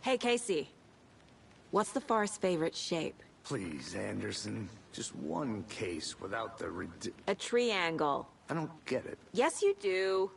Hey, Casey. What's the forest's favorite shape? Please, Anderson. Just one case without the A triangle. I don't get it. Yes, you do.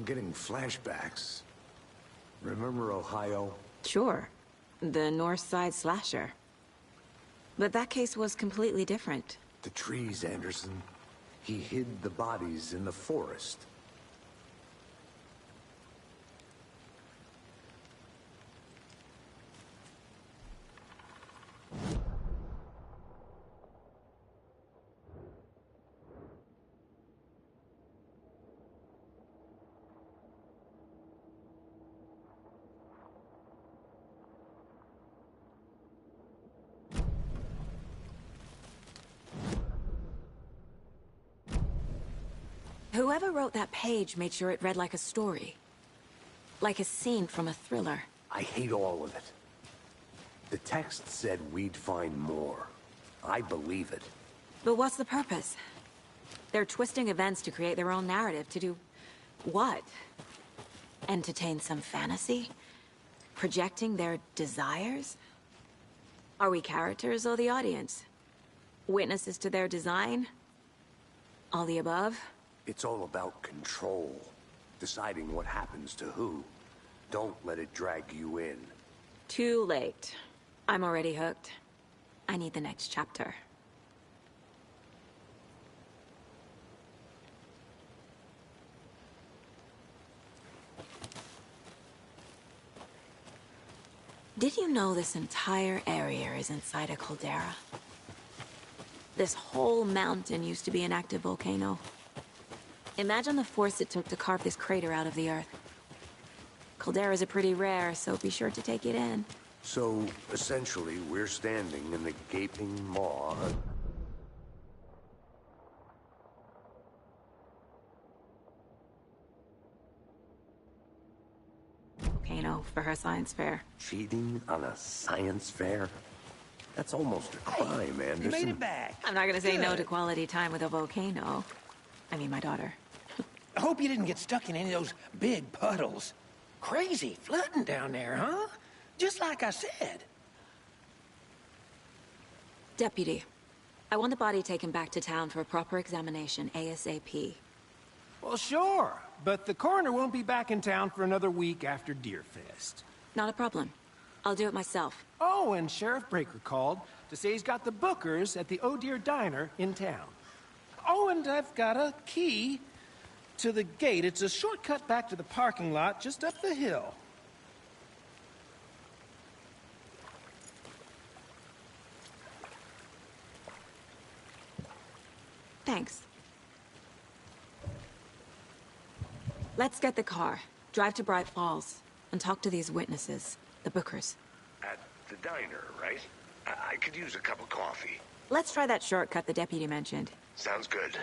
I'm getting flashbacks. Remember Ohio? Sure. The North Side Slasher. But that case was completely different. The trees, Anderson. He hid the bodies in the forest. Whoever wrote that page made sure it read like a story. Like a scene from a thriller. I hate all of it. The text said we'd find more. I believe it. But what's the purpose? They're twisting events to create their own narrative to do... what? Entertain some fantasy? Projecting their desires? Are we characters or the audience? Witnesses to their design? All the above? It's all about control. Deciding what happens to who. Don't let it drag you in. Too late. I'm already hooked. I need the next chapter. Did you know this entire area is inside a caldera? This whole mountain used to be an active volcano. Imagine the force it took to carve this crater out of the earth. Calderas are pretty rare, so be sure to take it in. So, essentially, we're standing in the gaping maw. Volcano for her science fair. Cheating on a science fair? That's almost a crime, Anderson. You made it back. I'm not gonna say no Good. to quality time with a volcano. I mean, my daughter. I hope you didn't get stuck in any of those big puddles. Crazy flooding down there, huh? Just like I said. Deputy, I want the body taken back to town for a proper examination, ASAP. Well, sure, but the coroner won't be back in town for another week after Deerfest. Not a problem. I'll do it myself. Oh, and Sheriff Breaker called to say he's got the Bookers at the Oh Dear Diner in town. Oh, and I've got a key to the gate. It's a shortcut back to the parking lot just up the hill. Thanks. Let's get the car, drive to Bright Falls, and talk to these witnesses, the Bookers. At the diner, right? I could use a cup of coffee. Let's try that shortcut the deputy mentioned. Sounds good.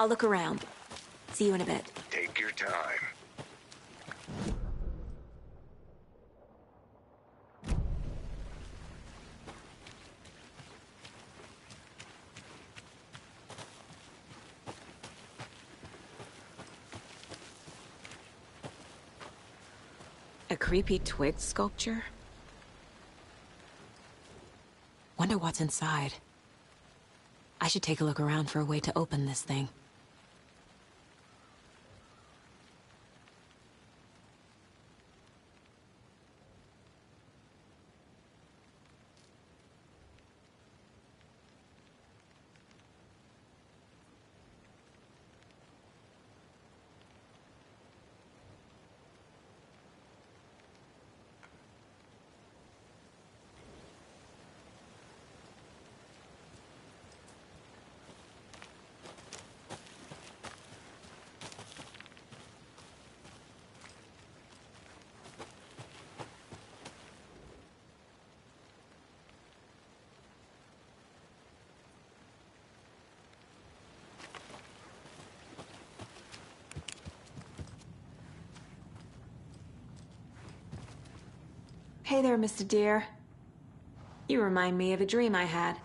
I'll look around. See you in a bit. Take your time. A creepy twig sculpture? Wonder what's inside. I should take a look around for a way to open this thing. Hey there, Mr. Deer. You remind me of a dream I had.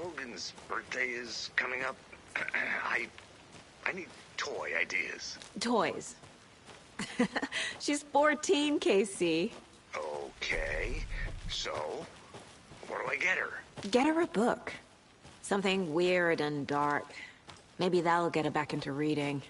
Logan's birthday is coming up. I need toy ideas. Toys. She's 14, Casey. Okay, so what do I get her? Get her a book. Something weird and dark. Maybe that'll get her back into reading.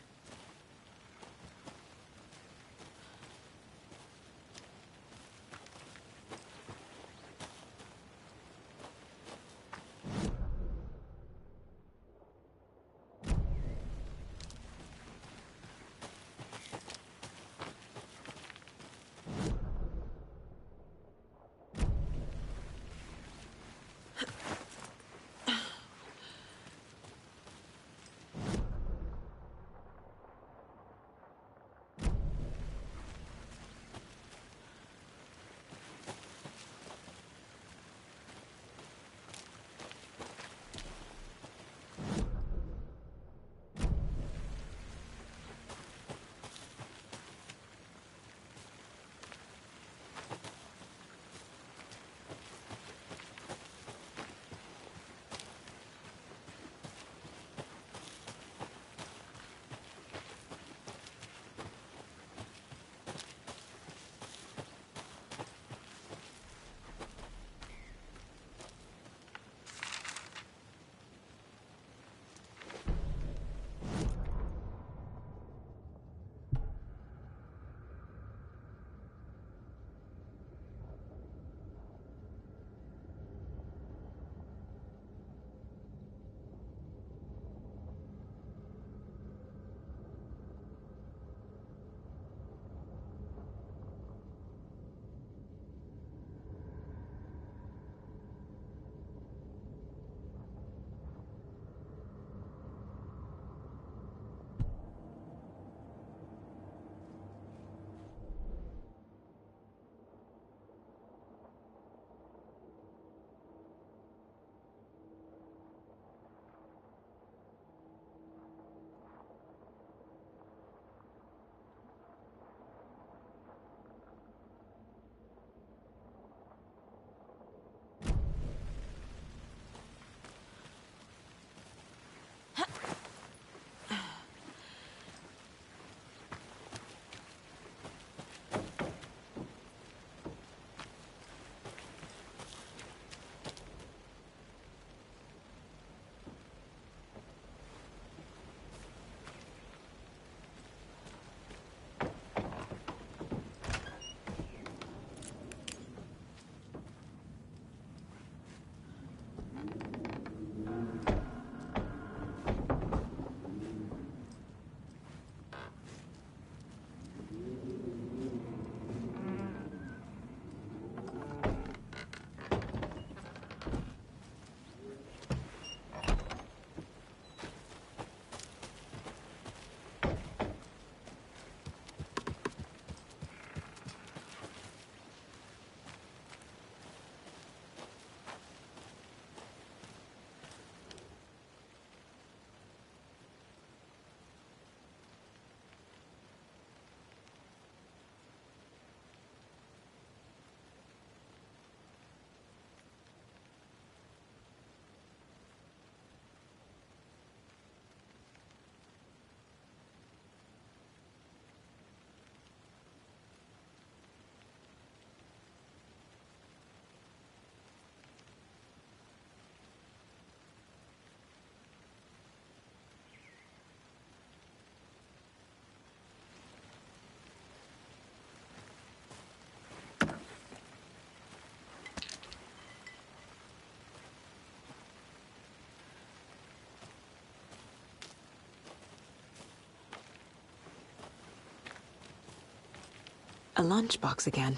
A lunchbox again.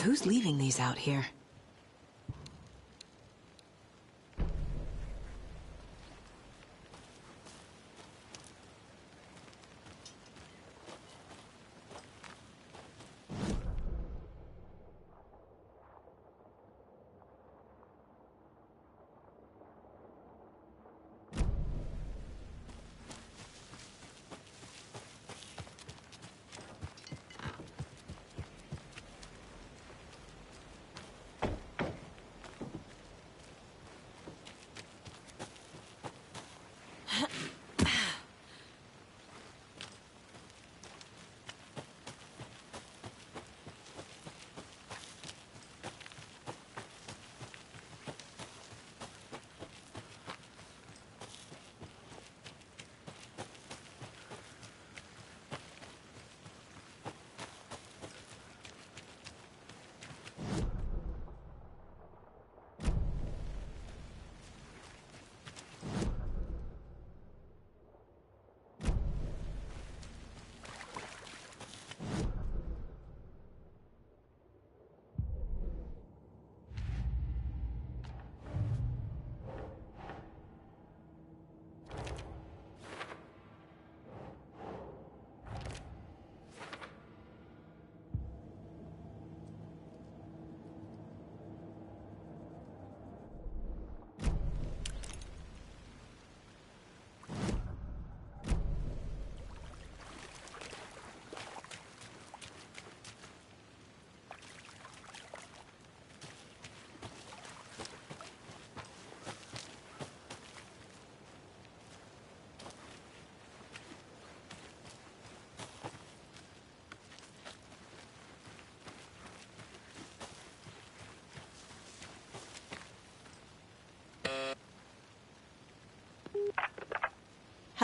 Who's leaving these out here?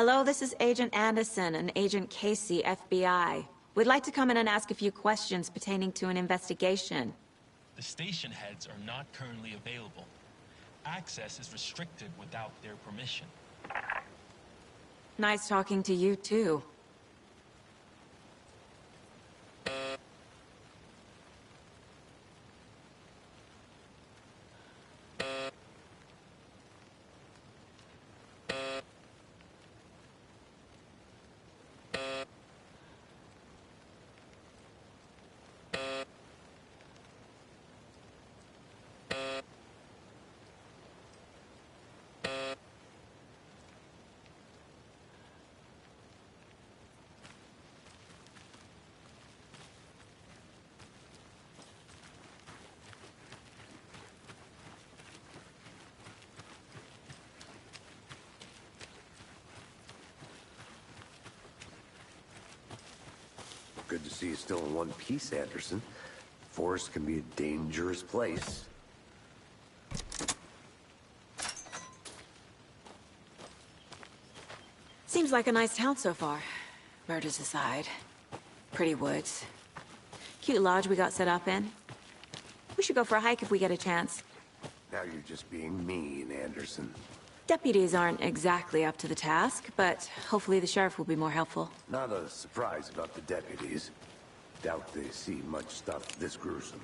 Hello, this is Agent Anderson and Agent Casey, FBI. We'd like to come in and ask a few questions pertaining to an investigation. The station heads are not currently available. Access is restricted without their permission. Nice talking to you, too. Good to see you still in one piece, Anderson. Forest can be a dangerous place. Seems like a nice town so far. Murders aside. Pretty woods. Cute lodge we got set up in. We should go for a hike if we get a chance. Now you're just being mean, Anderson. Deputies aren't exactly up to the task, but hopefully the sheriff will be more helpful. Not a surprise about the deputies. Doubt they see much stuff this gruesome.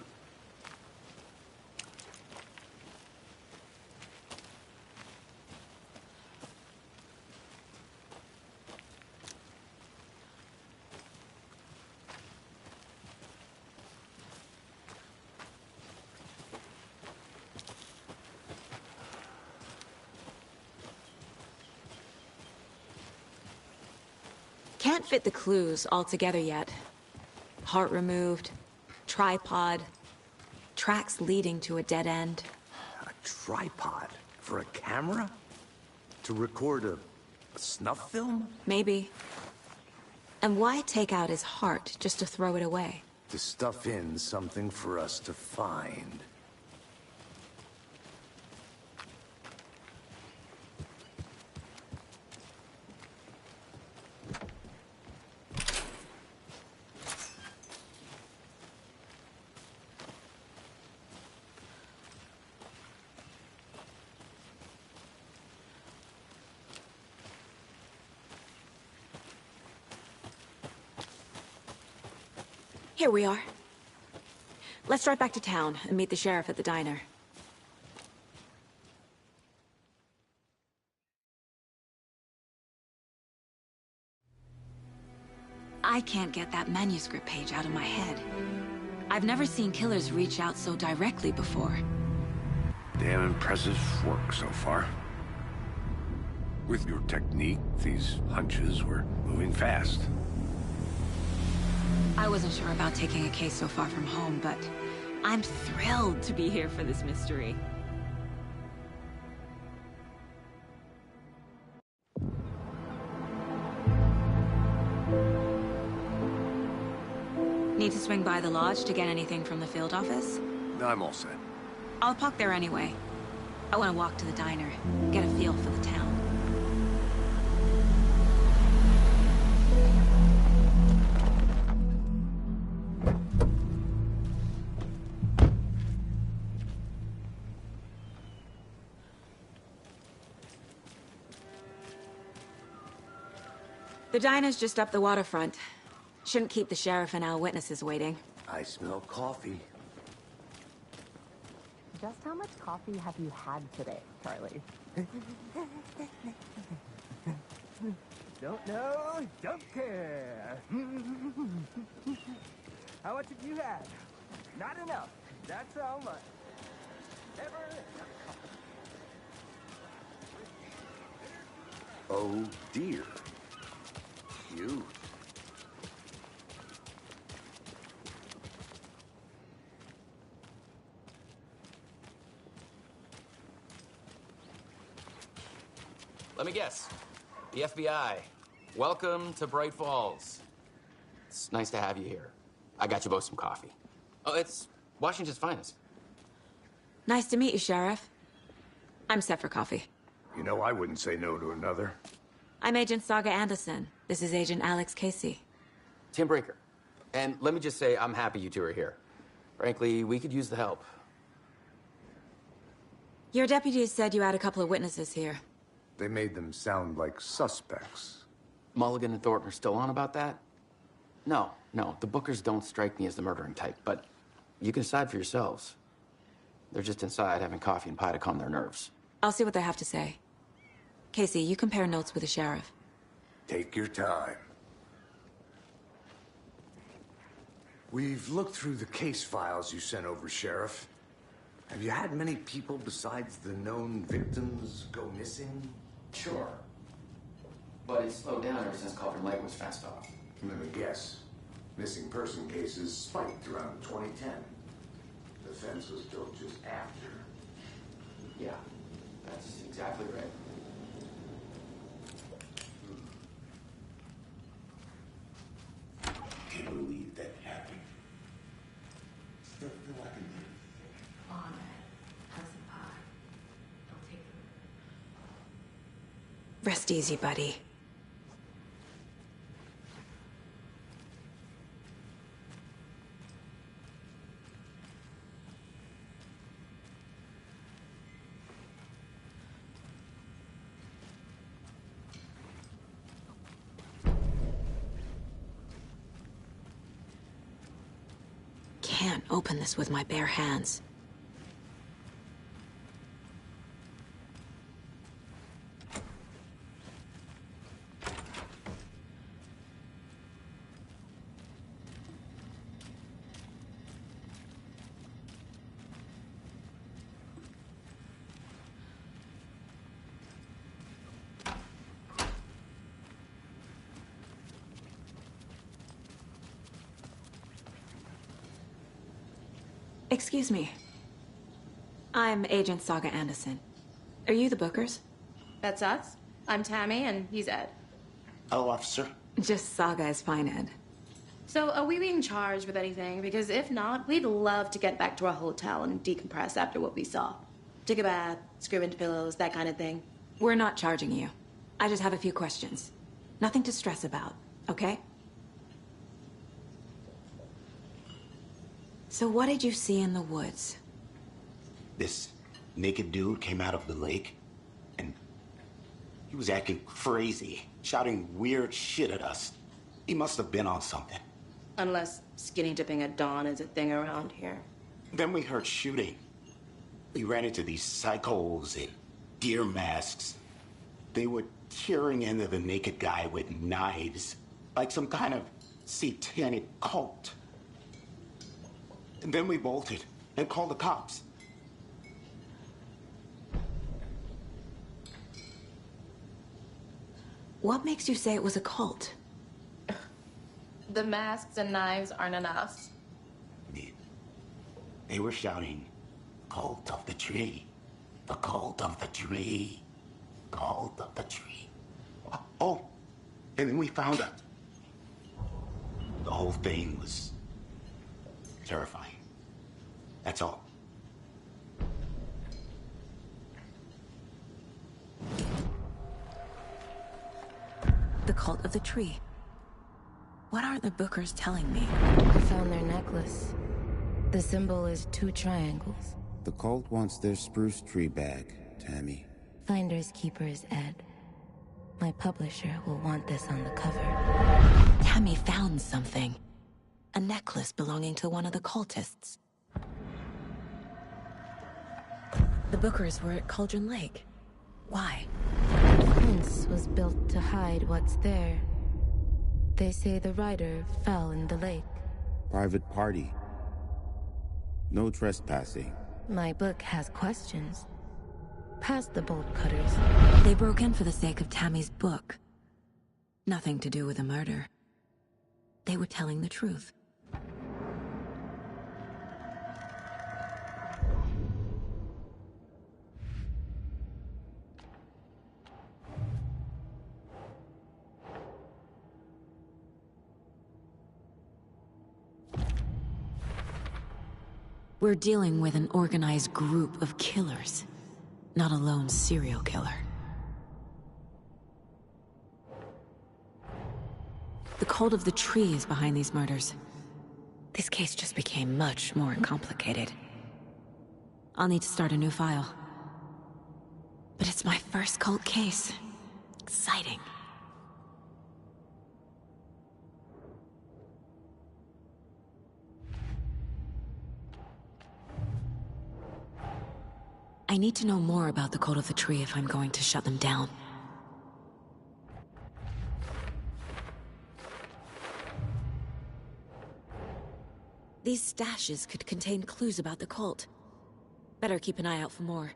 Can't fit the clues all together yet. Heart removed, tripod, tracks leading to a dead end. A tripod? For a camera? To record a snuff film? Maybe. And why take out his heart just to throw it away? To stuff in something for us to find. Here we are. Let's drive back to town and meet the sheriff at the diner. I can't get that manuscript page out of my head. I've never seen killers reach out so directly before. Damn impressive work so far. With your technique, these hunches were moving fast. I wasn't sure about taking a case so far from home, but I'm thrilled to be here for this mystery. Need to swing by the lodge to get anything from the field office? I'm all set. I'll park there anyway. I want to walk to the diner, get a feel for the town. The diner's just up the waterfront. Shouldn't keep the sheriff and our witnesses waiting. I smell coffee. Just how much coffee have you had today, Charlie? Don't know, don't care. How much have you had? Not enough. That's how much. Never enough. Oh dear. You. Let me guess. The FBI. Welcome to Bright Falls. It's nice to have you here. I got you both some coffee. Oh, it's Washington's finest. Nice to meet you, Sheriff. I'm set for coffee. You know, I wouldn't say no to another. I'm Agent Saga Anderson. This is Agent Alex Casey. Tim Breaker. And let me just say, I'm happy you two are here. Frankly, we could use the help. Your deputies said you had a couple of witnesses here. They made them sound like suspects. Mulligan and Thornton are still on about that? No, the Bookers don't strike me as the murdering type, but you can decide for yourselves. They're just inside having coffee and pie to calm their nerves. I'll see what they have to say. Casey, you compare notes with the sheriff. Take your time. We've looked through the case files you sent over, Sheriff. Have you had many people besides the known victims go missing? Sure. But it's slowed down ever since Cauldron Lake was fenced off. Let me guess. Missing person cases spiked around 2010. The fence was built just after. Yeah, that's exactly right. Can't believe that happened. Still feel like I did. Come on, man. Have some pie. Don't take them. Rest easy, buddy. Can't open this with my bare hands. Excuse me. I'm Agent Saga Anderson. Are you the Bookers? That's us. I'm Tammy, and he's Ed. Hello, officer. Just Saga is fine, Ed. So, are we being charged with anything? Because if not, we'd love to get back to our hotel and decompress after what we saw. Take a bath, scream into pillows, that kind of thing. We're not charging you. I just have a few questions. Nothing to stress about, okay? So what did you see in the woods? This naked dude came out of the lake, and he was acting crazy, shouting weird shit at us. He must have been on something. Unless skinny dipping at dawn is a thing around here. Then we heard shooting. We ran into these psychos in deer masks. They were tearing into the naked guy with knives, like some kind of satanic cult. And then we bolted and called the cops. What makes you say it was a cult? The masks and knives aren't enough. They were shouting, "Cult of the tree, the cult of the tree, cult of the tree." Oh, and then we found out. The whole thing was terrifying. That's all. The cult of the tree. What are the Bookers telling me? I found their necklace. The symbol is 2 triangles. The cult wants their spruce tree back, Tammy. Finders keepers, Ed. My publisher will want this on the cover. Tammy found something. A necklace belonging to one of the cultists. The Bookers were at Cauldron Lake. Why? The fence was built to hide what's there. They say the rider fell in the lake. Private party. No trespassing. My book has questions. Past the bolt cutters. They broke in for the sake of Tammy's book. Nothing to do with a murder. They were telling the truth. We're dealing with an organized group of killers, not a lone serial killer. The cult of the tree is behind these murders. This case just became much more complicated. I'll need to start a new file. But it's my first cult case. Exciting. I need to know more about the Cult of the Tree if I'm going to shut them down. These stashes could contain clues about the cult. Better keep an eye out for more.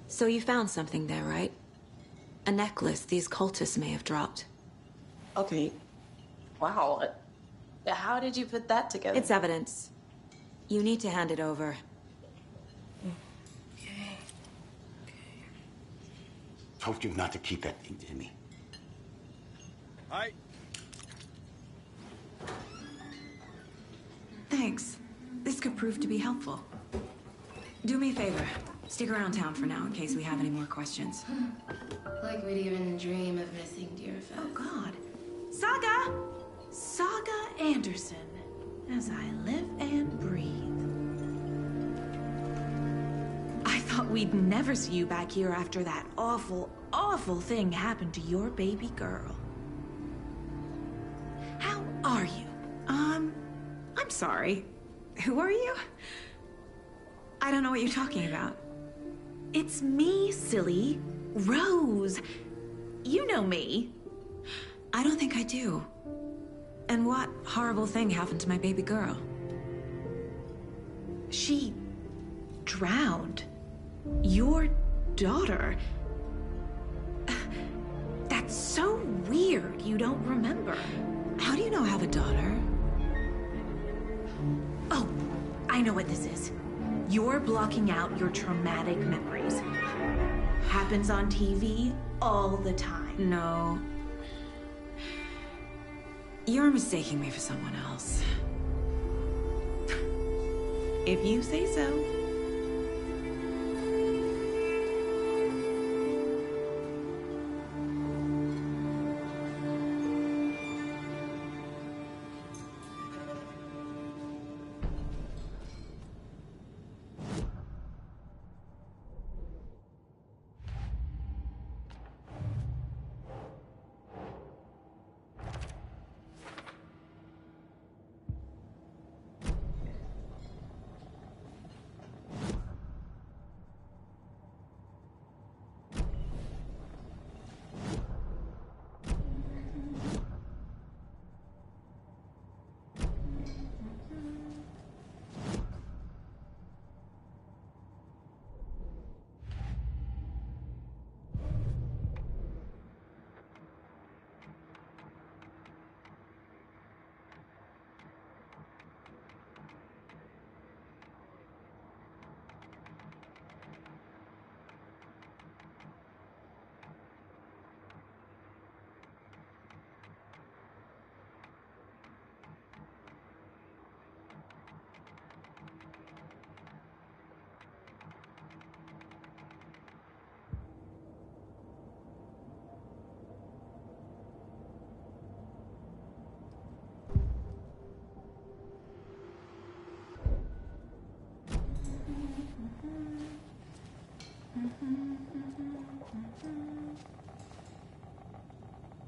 So you found something there, right? A necklace these cultists may have dropped. Okay. Wow. How did you put that together? It's evidence. You need to hand it over. Told you not to keep that thing to me. Hi. Thanks. This could prove to be helpful. Do me a favor. Stick around town for now in case we have any more questions. Like we'd even dream of missing Deerfest. Oh, God. Saga! Saga Anderson. As I live and breathe. I thought we'd never see you back here after that awful, awful thing happened to your baby girl. How are you? I'm sorry. Who are you? I don't know what you're talking about. It's me, silly. Rose. You know me. I don't think I do. And what horrible thing happened to my baby girl? She drowned. Your daughter. That's so weird you don't remember. How do you know I have a daughter? Oh, I know what this is. You're blocking out your traumatic memories. Happens on TV all the time. No. You're mistaking me for someone else. If you say so.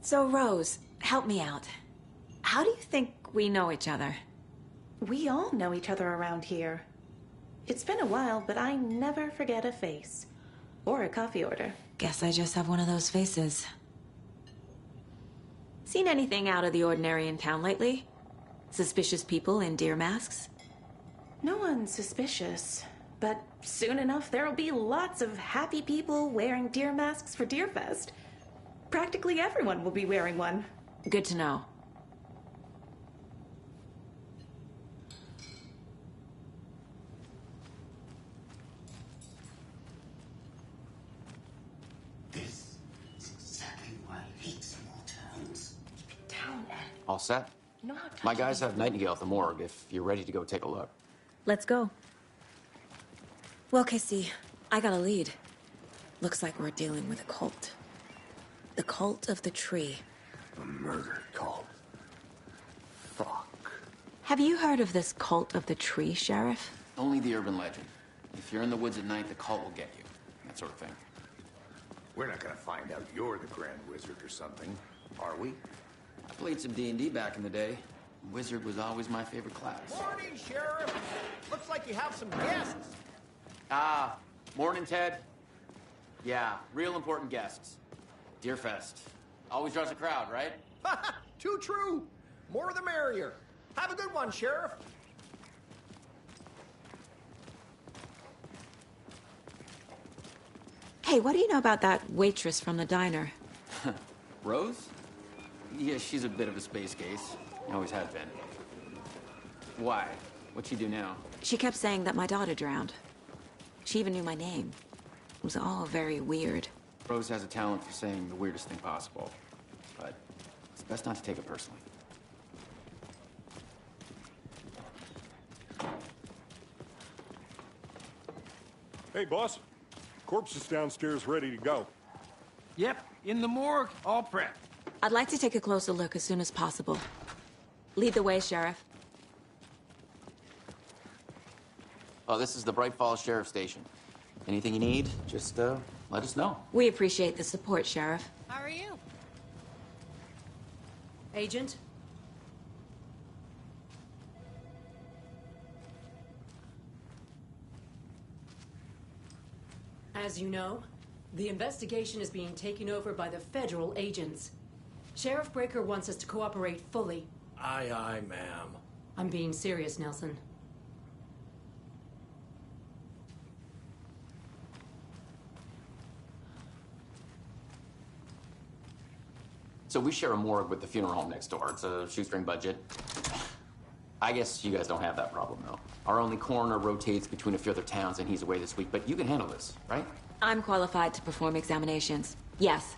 So, Rose, help me out. How do you think we know each other? We all know each other around here. It's been a while, but I never forget a face. Or a coffee order. Guess I just have one of those faces. Seen anything out of the ordinary in town lately? Suspicious people in deer masks? No one's suspicious. But soon enough, there'll be lots of happy people wearing deer masks for Deerfest. Practically everyone will be wearing one. Good to know. This is exactly why I hate small towns. Keep it down, Ed. All set? Not My guys have Nightingale at the morgue if you're ready to go take a look. Let's go. Well, Casey, I got a lead. Looks like we're dealing with a cult. The cult of the tree. A murder cult. Fuck. Have you heard of this cult of the tree, Sheriff? Only the urban legend. If you're in the woods at night, the cult will get you. That sort of thing. We're not gonna find out you're the Grand Wizard or something, are we? I played some D&D back in the day. Wizard was always my favorite class. Morning, Sheriff. Looks like you have some guests. Ah, morning, Ted. Yeah, real important guests. Deerfest. Always draws a crowd, right? Too true. More the merrier. Have a good one, Sheriff. Hey, what do you know about that waitress from the diner? Rose? Yeah, she's a bit of a space case. Always has been. Why? What'd she do now? She kept saying that my daughter drowned. She even knew my name. It was all very weird. Rose has a talent for saying the weirdest thing possible. But it's best not to take it personally. Hey, boss. Corpse is downstairs ready to go. Yep, in the morgue, all prepped. I'd like to take a closer look as soon as possible. Lead the way, Sheriff. Oh, this is the Bright Falls Sheriff Station. Anything you need, just let us know. We appreciate the support, Sheriff. How are you? Agent? As you know, the investigation is being taken over by the federal agents. Sheriff Breaker wants us to cooperate fully. Aye, aye, ma'am. I'm being serious, Nelson. So we share a morgue with the funeral home next door. It's a shoestring budget. I guess you guys don't have that problem, though. Our only coroner rotates between a few other towns, and he's away this week. But you can handle this, right? I'm qualified to perform examinations. Yes.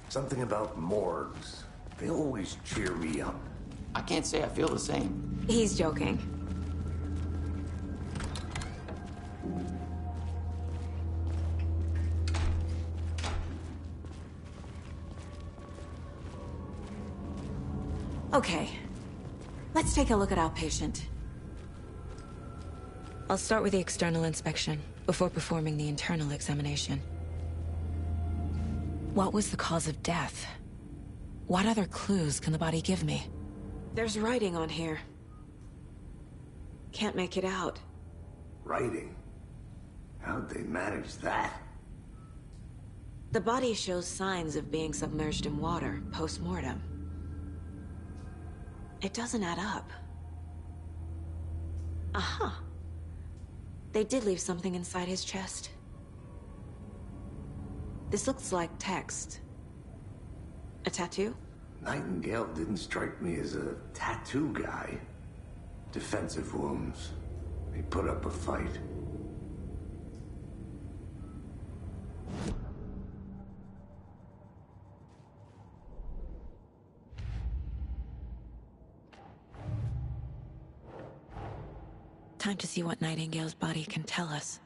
Something about morgues. They always cheer me up. I can't say I feel the same. He's joking. Okay. Let's take a look at our patient. I'll start with the external inspection before performing the internal examination. What was the cause of death? What other clues can the body give me? There's writing on here. Can't make it out. Writing? How'd they manage that? The body shows signs of being submerged in water post-mortem. It doesn't add up. Aha. They did leave something inside his chest. This looks like text. A tattoo? Nightingale didn't strike me as a tattoo guy. Defensive wounds. He put up a fight. Time to see what Nightingale's body can tell us.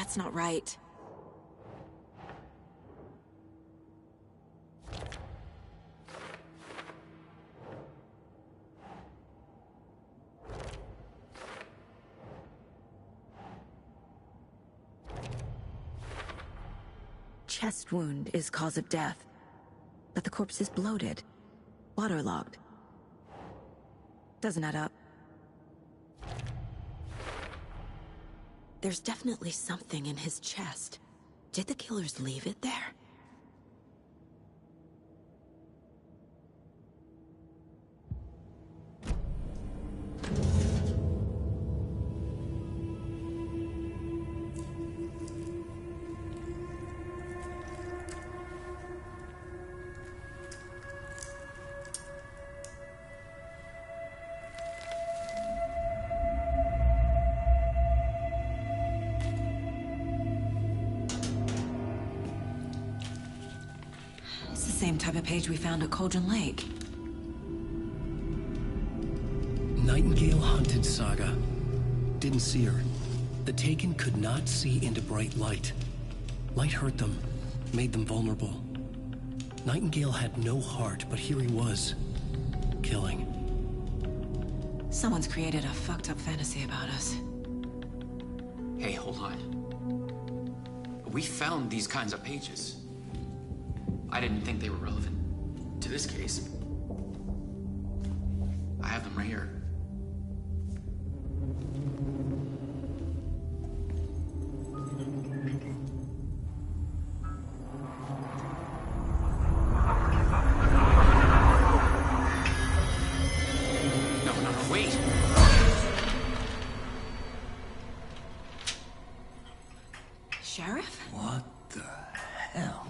That's not right. Chest wound is cause of death, but the corpse is bloated, waterlogged. Doesn't add up. There's definitely something in his chest. Did the killers leave it there? Same type of page we found at Cauldron Lake. Nightingale hunted Saga. Didn't see her. The Taken could not see into bright light. Light hurt them, made them vulnerable. Nightingale had no heart, but here he was, killing. Someone's created a fucked up fantasy about us. Hey, hold on. We found these kinds of pages. I didn't think they were relevant to this case. I have them right here. No, wait! Sheriff? What the hell?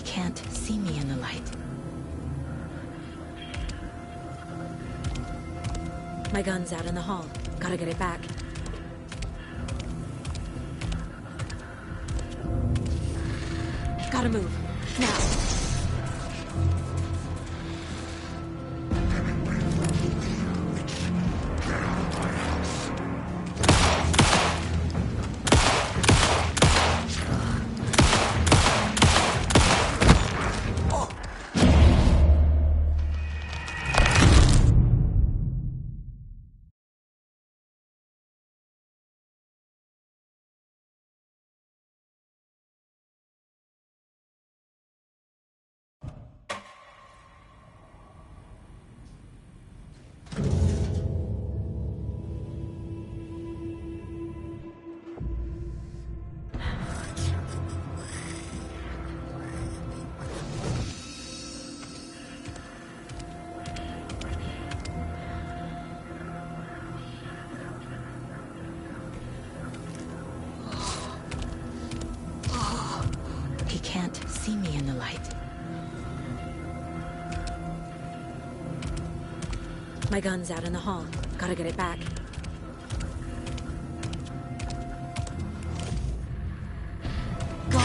Can't see me in the light. My gun's out in the hall. Gotta get it back. Gotta move. Now. Can't see me in the light. My gun's out in the hall. Gotta get it back. Go!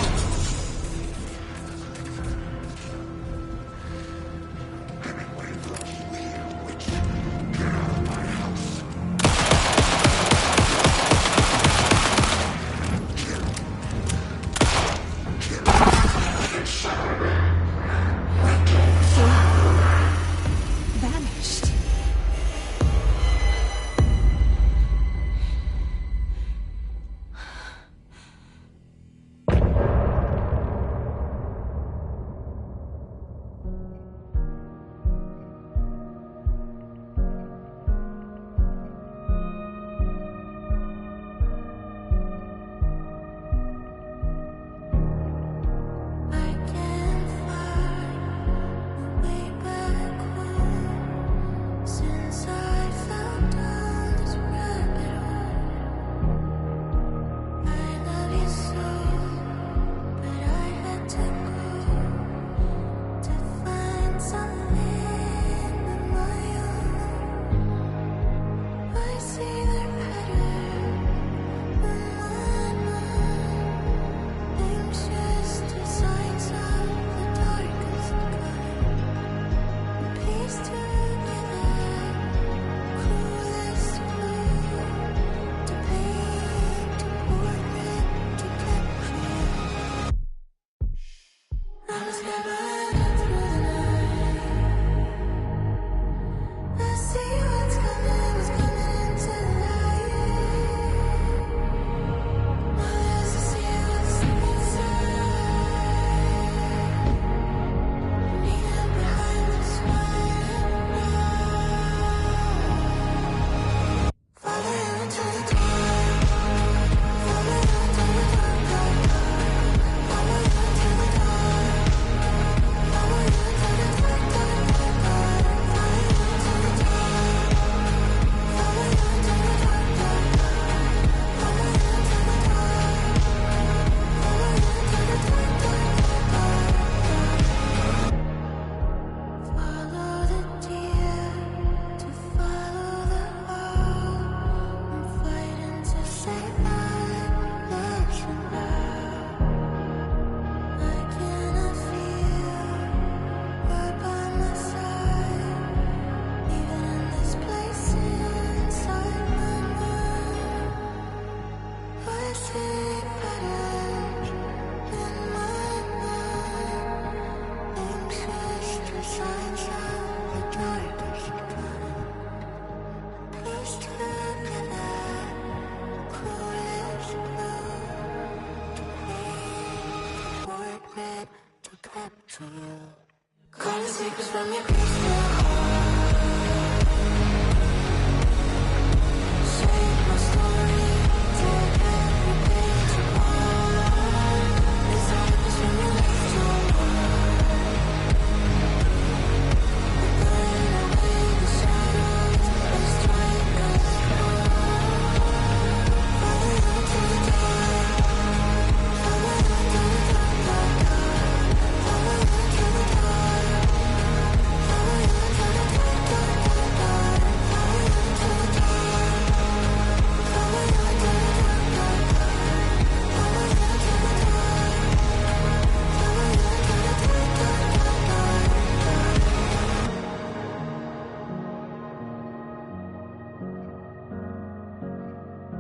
Call the secrets from your crystal heart. Save my story, take every page apart. This happens when you lift your heart. We burn away the shadows and strike a spark. Follow you to the dark. Follow you to the dark, dark, dark. Follow you to the dark. Follow you to the dark, dark, dark, dark. Follow you to the dark. Follow you to the dark, dark, dark. Follow you to the dark. Follow you to the dark, dark,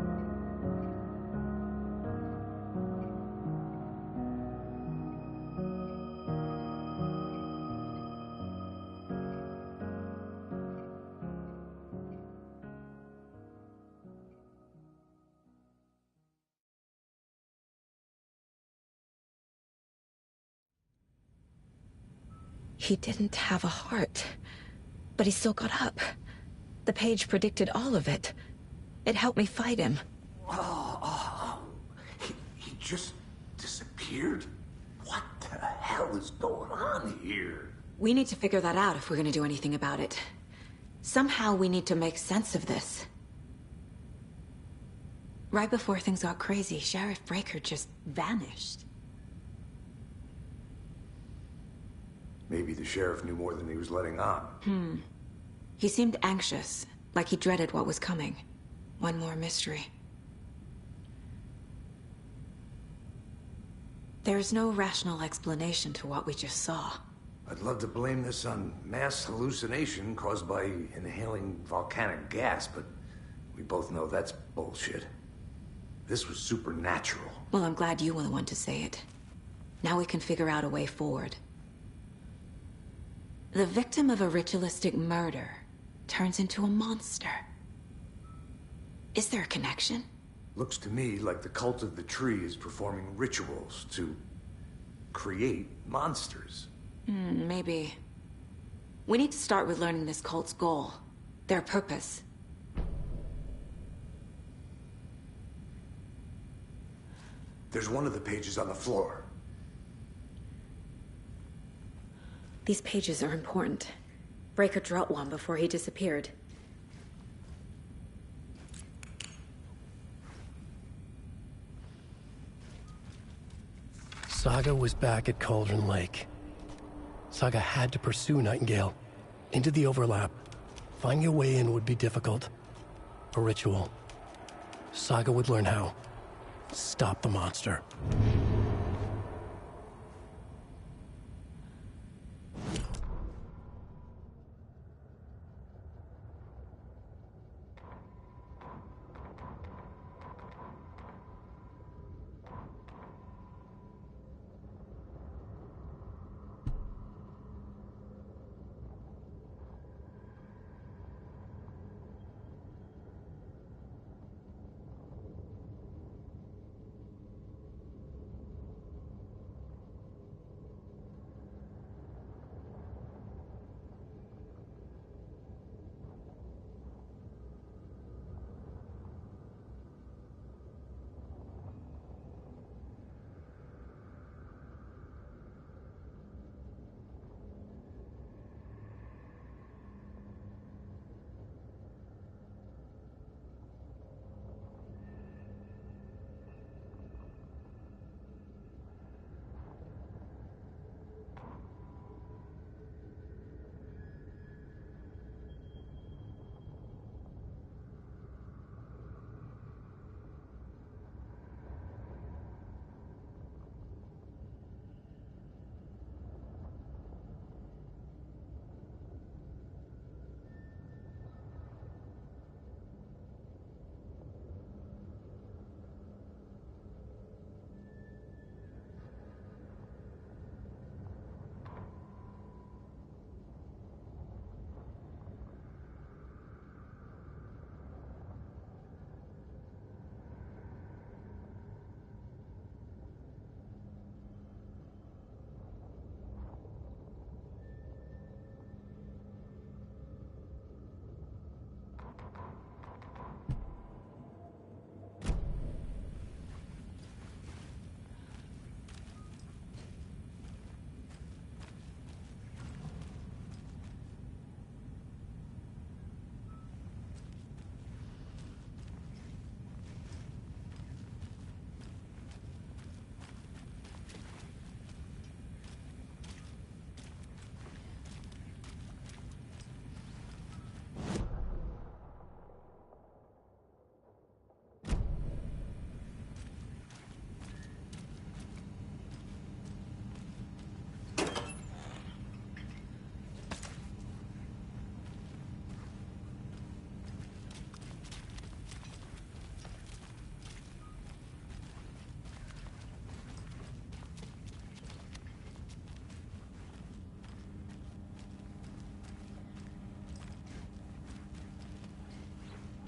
dark, dark. He didn't have a heart, but he still got up. The page predicted all of it. It helped me fight him. He just disappeared? What the hell is going on here? We need to figure that out if we're gonna do anything about it. Somehow we need to make sense of this. Right before things got crazy, Sheriff Breaker just vanished. Maybe the sheriff knew more than he was letting on. He seemed anxious, like he dreaded what was coming. One more mystery. There's no rational explanation to what we just saw. I'd love to blame this on mass hallucination caused by inhaling volcanic gas, but we both know that's bullshit. This was supernatural. Well, I'm glad you were the one to say it. Now we can figure out a way forward. The victim of a ritualistic murder turns into a monster. Is there a connection? Looks to me like the cult of the tree is performing rituals to create monsters. Maybe. We need to start with learning this cult's goal, their purpose. There's one of the pages on the floor. These pages are important. Breaker dropped one before he disappeared. Saga was back at Cauldron Lake. Saga had to pursue Nightingale. Into the overlap. Finding a way in would be difficult. A ritual. Saga would learn how. Stop the monster.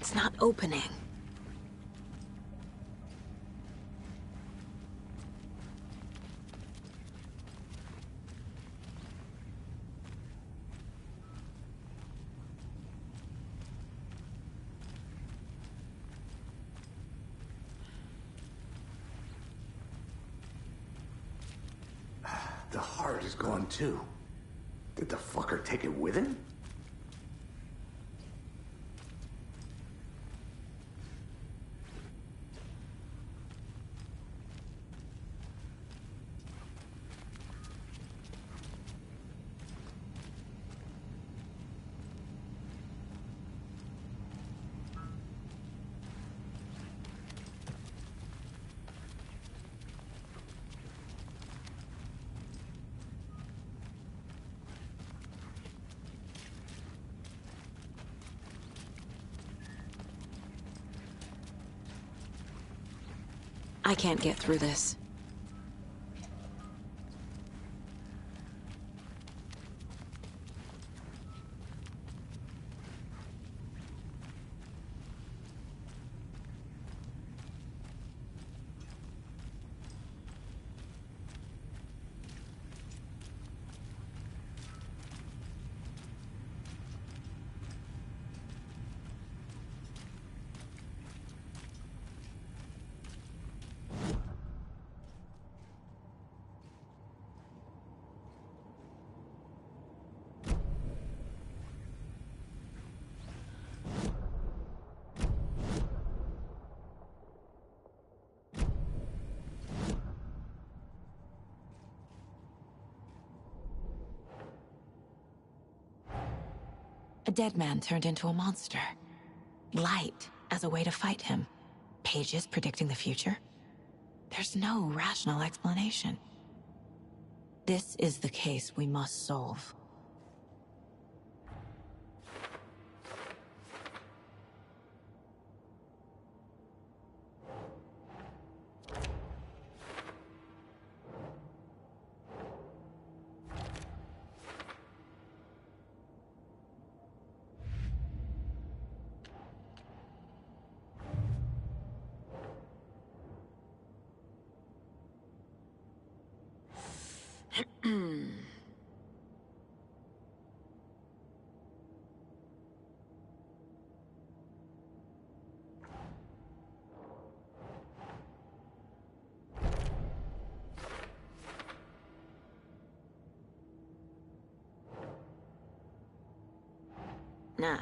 It's not opening. The heart is gone too. Did the fucker take it with him? I can't get through this. A dead man turned into a monster. Light as a way to fight him. Pages predicting the future. There's no rational explanation. This is the case we must solve. Nah.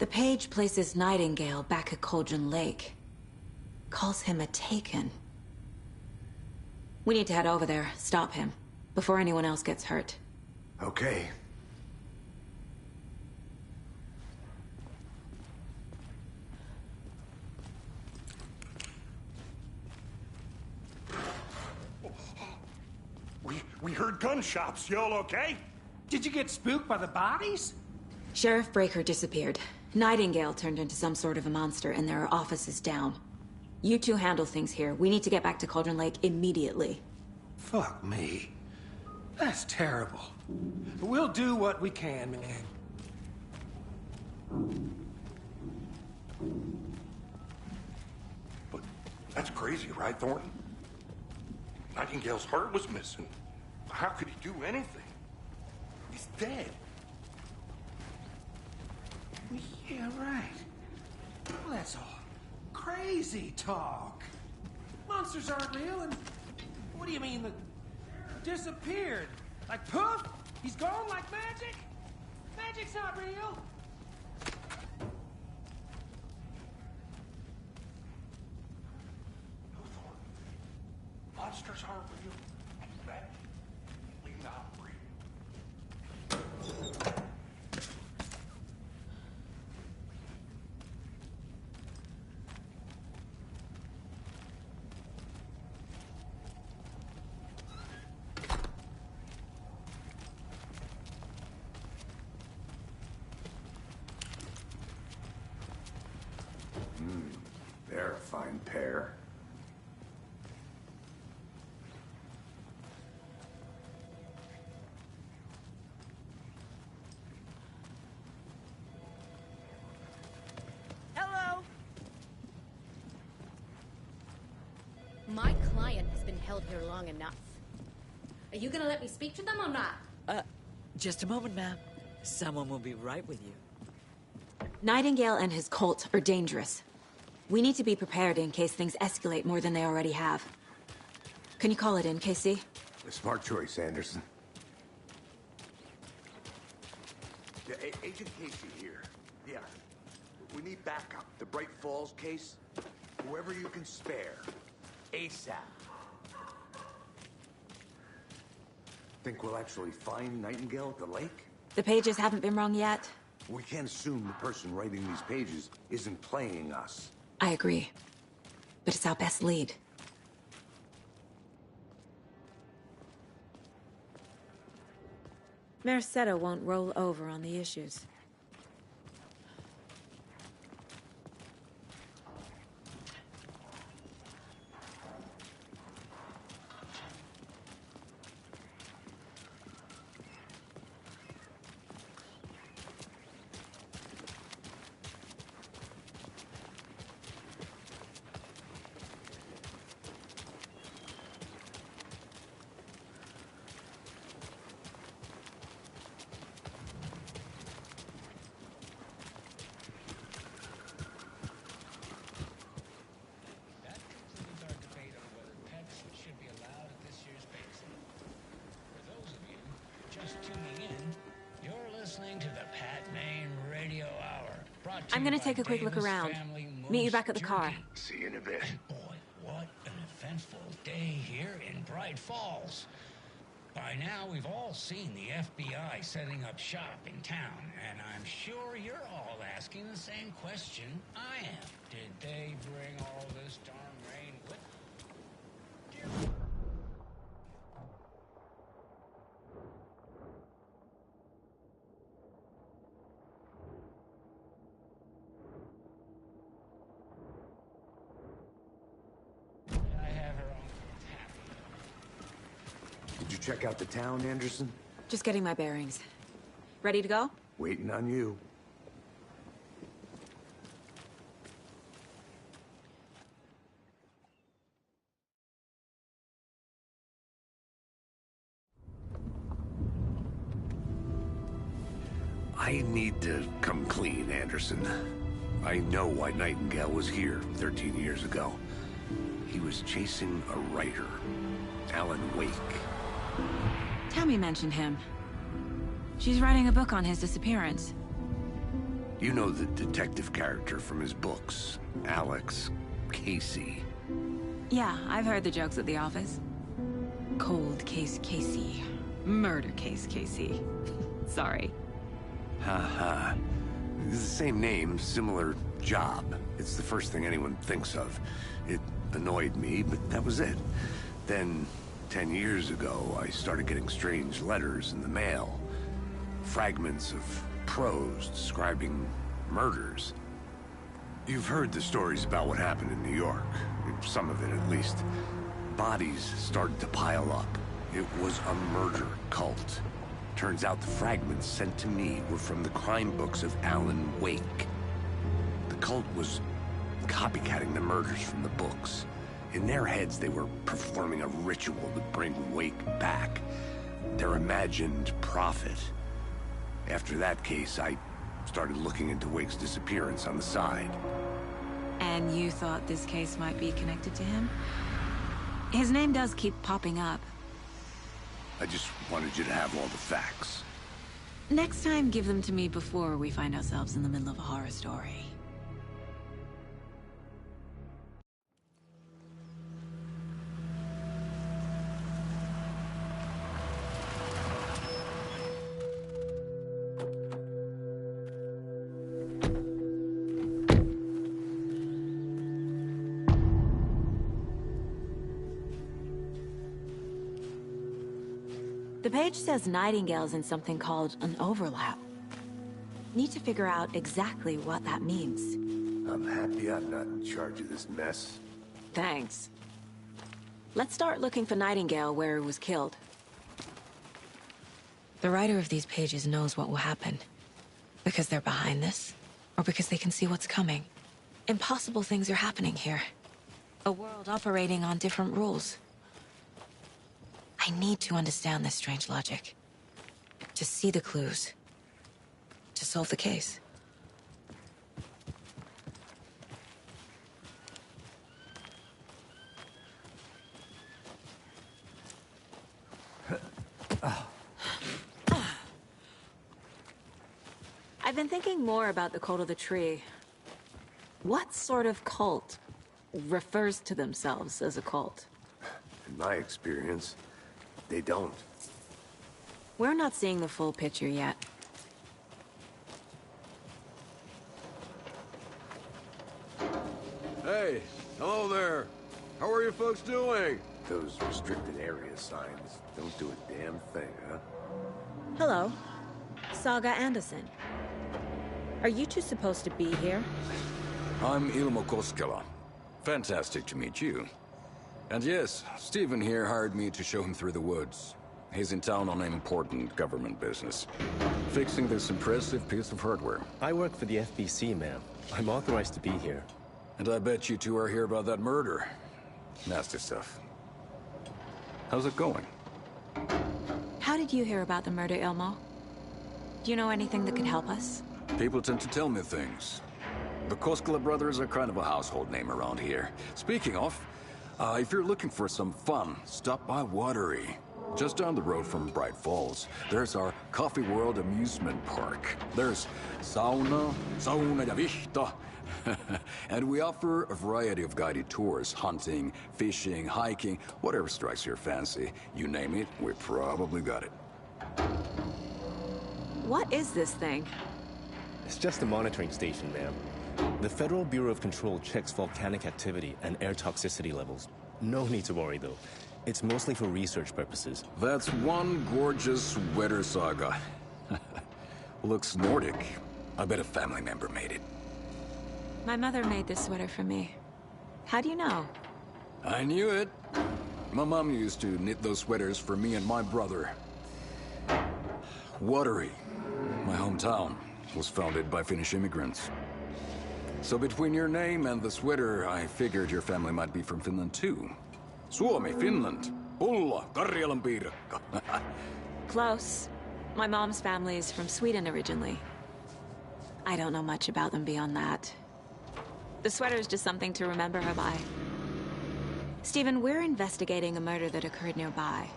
The page places Nightingale back at Cauldron Lake. Calls him a Taken. We need to head over there, stop him, before anyone else gets hurt. Okay. We heard gunshots. Y'all okay? Did you get spooked by the bodies? Sheriff Breaker disappeared. Nightingale turned into some sort of a monster, and there are offices down. You two handle things here. We need to get back to Cauldron Lake immediately. Fuck me. That's terrible. But we'll do what we can, man. But that's crazy, right, Thornton? Nightingale's heart was missing. How could he do anything? He's dead. Yeah, right. Well, that's all crazy talk. Monsters aren't real, and what do you mean that disappeared? Like poof? He's gone like magic? Magic's not real. Monsters aren't real. Magically not real. They're a fine pair. Hello. My client has been held here long enough. Are you gonna let me speak to them or not? Just a moment, ma'am. Someone will be right with you. Nightingale and his cult are dangerous. We need to be prepared in case things escalate more than they already have. Can you call it in, KC? A smart choice, Anderson. Yeah, Agent Casey here. Yeah. We need backup. The Bright Falls case. Whoever you can spare. ASAP. Think we'll actually find Nightingale at the lake? The pages haven't been wrong yet. We can't assume the person writing these pages isn't playing us. I agree. But it's our best lead. Mercedo won't roll over on the issues. I'm gonna take a quick look around. Meet you back at the car. See you in a bit. Boy, what an eventful day here in Bright Falls. By now, we've all seen the FBI setting up shop in town, and I'm sure you're all asking the same question I am. Did they bring all this darn rain with them? Did you check out the town, Anderson? Just getting my bearings. Ready to go? Waiting on you. I need to come clean, Anderson. I know why Nightingale was here 13 years ago. He was chasing a writer, Alan Wake. Tammy mentioned him. She's writing a book on his disappearance. You know the detective character from his books, Alex Casey. Yeah, I've heard the jokes at the office. Cold case Casey. Murder case Casey. Sorry. Ha. It's the same name, similar job. It's the first thing anyone thinks of. It annoyed me, but that was it. Then, 10 years ago, I started getting strange letters in the mail. Fragments of prose describing murders. You've heard the stories about what happened in New York. Some of it, at least. Bodies started to pile up. It was a murder cult. Turns out the fragments sent to me were from the crime books of Alan Wake. The cult was copycatting the murders from the books. In their heads, they were performing a ritual to bring Wake back. Their imagined prophet. After that case, I started looking into Wake's disappearance on the side. And you thought this case might be connected to him? His name does keep popping up. I just wanted you to have all the facts. Next time, give them to me before we find ourselves in the middle of a horror story. The page says Nightingale's in something called an overlap. Need to figure out exactly what that means. I'm happy I'm not in charge of this mess. Thanks. Let's start looking for Nightingale where he was killed. The writer of these pages knows what will happen. Because they're behind this, or because they can see what's coming. Impossible things are happening here. A world operating on different rules. I need to understand this strange logic. To see the clues. To solve the case. I've been thinking more about the Cult of the Tree. What sort of cult refers to themselves as a cult? In my experience, they don't. We're not seeing the full picture yet. Hey, hello there. How are you folks doing? Those restricted area signs don't do a damn thing, huh? Hello. Saga Anderson. Are you two supposed to be here? I'm Ilmo Koskela. Fantastic to meet you. And yes, Stephen here hired me to show him through the woods. He's in town on important government business. Fixing this impressive piece of hardware. I work for the FBC, ma'am. I'm authorized to be here. And I bet you two are here about that murder. Nasty stuff. How's it going? How did you hear about the murder, Ilmo? Do you know anything that could help us? People tend to tell me things. The Koskela brothers are kind of a household name around here. Speaking of, if you're looking for some fun, stop by Watery. Just down the road from Bright Falls, there's our Coffee World amusement park. There's sauna ja vihta. And we offer a variety of guided tours, hunting, fishing, hiking, whatever strikes your fancy. You name it, we probably got it. What is this thing? It's just a monitoring station, ma'am. The Federal Bureau of Control checks volcanic activity and air toxicity levels. No need to worry, though. It's mostly for research purposes. That's one gorgeous sweater, Saga. Looks Nordic. I bet a family member made it. My mother made this sweater for me. How do you know? I knew it. My mom used to knit those sweaters for me and my brother. Watery, my hometown, was founded by Finnish immigrants. So between your name and the sweater, I figured your family might be from Finland too. Suomi, Finland. Pulla, Karjalan piirakka. Close. My mom's family is from Sweden originally. I don't know much about them beyond that. The sweater is just something to remember her by. Stephen, we're investigating a murder that occurred nearby.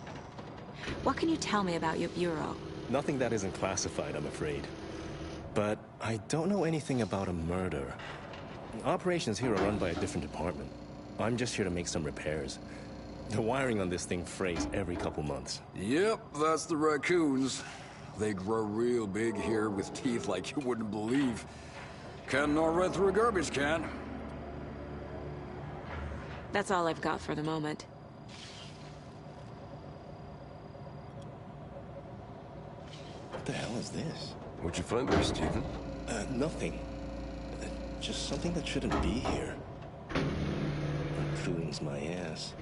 What can you tell me about your bureau? Nothing that isn't classified, I'm afraid. But I don't know anything about a murder. Operations here are run by a different department. I'm just here to make some repairs. The wiring on this thing frays every couple months. Yep, that's the raccoons. They grow real big here with teeth like you wouldn't believe. Can't gnaw right through a garbage can. That's all I've got for the moment. What the hell is this? What'd you find there, Stephen? Nothing. Just something that shouldn't be here. That prudence my ass.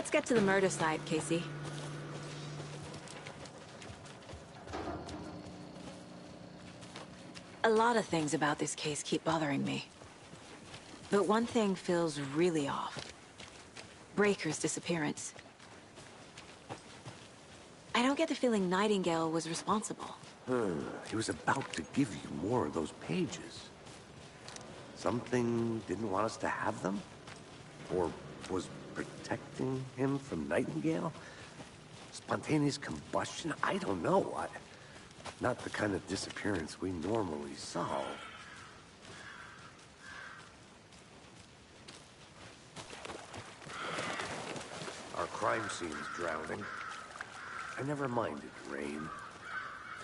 Let's get to the murder site, Casey. A lot of things about this case keep bothering me. But one thing feels really off. Breaker's disappearance. I don't get the feeling Nightingale was responsible. He was about to give you more of those pages. Something didn't want us to have them? Or was protecting him from Nightingale? Spontaneous combustion? I don't know. Not the kind of disappearance we normally solve. Our crime scene's drowning. I never minded rain.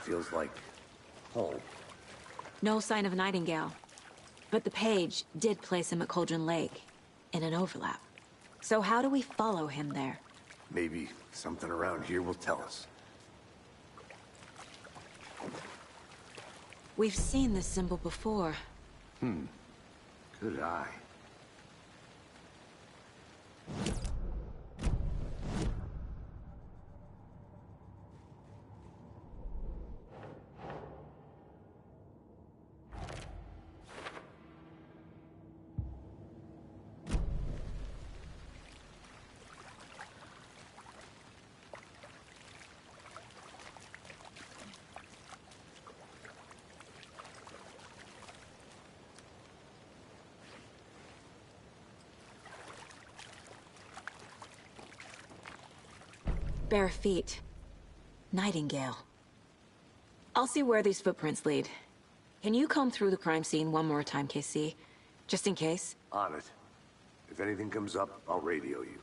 Feels like home. No sign of Nightingale. But the page did place him at Cauldron Lake, in an overlap. So how do we follow him there? Maybe something around here will tell us. We've seen this symbol before. Good eye. Bare feet. Nightingale. I'll see where these footprints lead. Can you comb through the crime scene one more time, KC? Just in case? On it. If anything comes up, I'll radio you.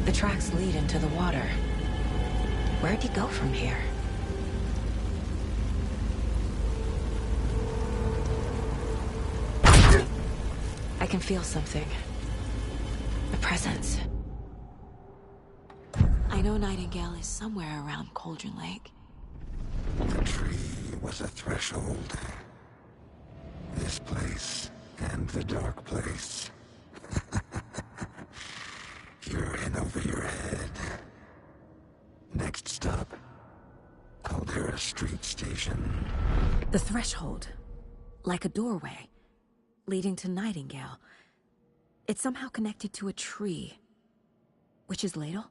The tracks lead into the water. Where'd he go from here? I can feel something. A presence. I know Nightingale is somewhere around Cauldron Lake. The tree was a threshold. This place and the dark place. You're in over your head. Next stop, Caldera Street Station. The threshold. Like a doorway. Leading to Nightingale. It's somehow connected to a tree. Witch's Ladle?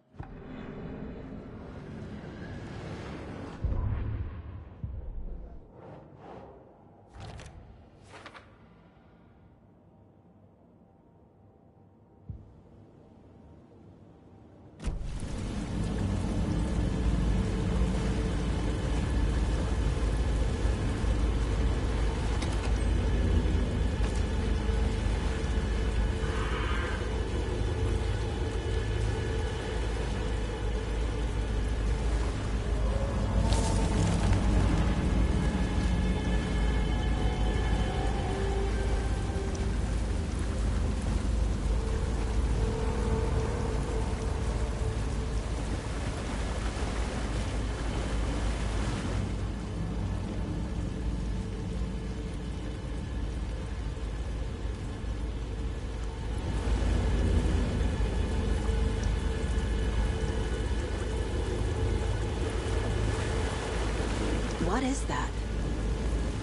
What is that?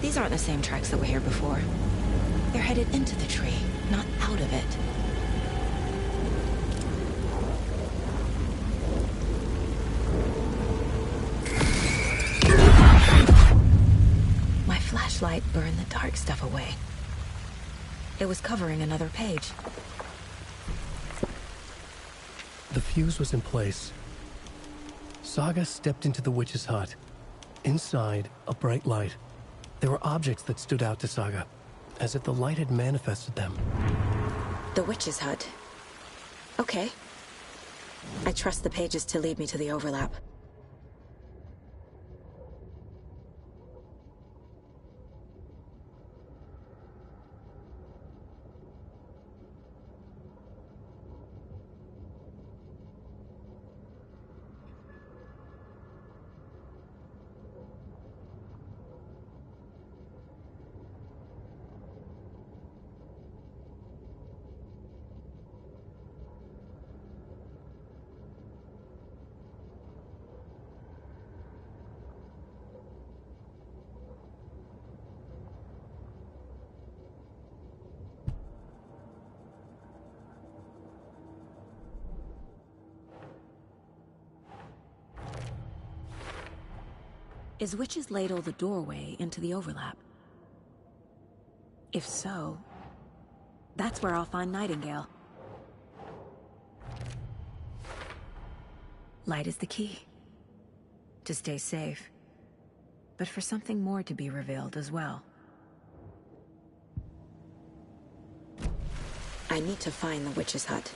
These aren't the same tracks that were here before. They're headed into the tree, not out of it. My flashlight burned the dark stuff away. It was covering another page. The fuse was in place. Saga stepped into the witch's hut. Inside, a bright light. There were objects that stood out to Saga, as if the light had manifested them. The witch's hut. Okay. I trust the pages to lead me to the overlap. Is Witch's Ladle the doorway into the overlap? If so, that's where I'll find Nightingale. Light is the key. To stay safe. But for something more to be revealed as well. I need to find the witch's hut.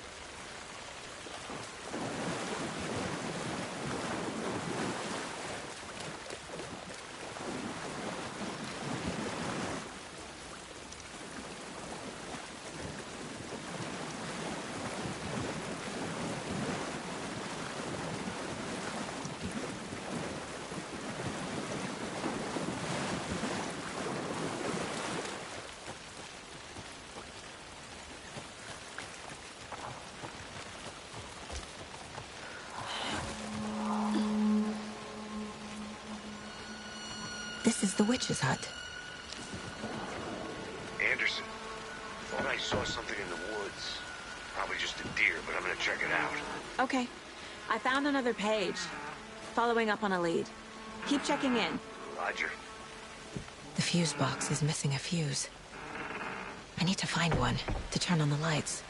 This is the witch's hut. Anderson, thought I saw something in the woods. Probably just a deer, but I'm gonna check it out. Okay. I found another page. Following up on a lead. Keep checking in. Roger. The fuse box is missing a fuse. I need to find one to turn on the lights.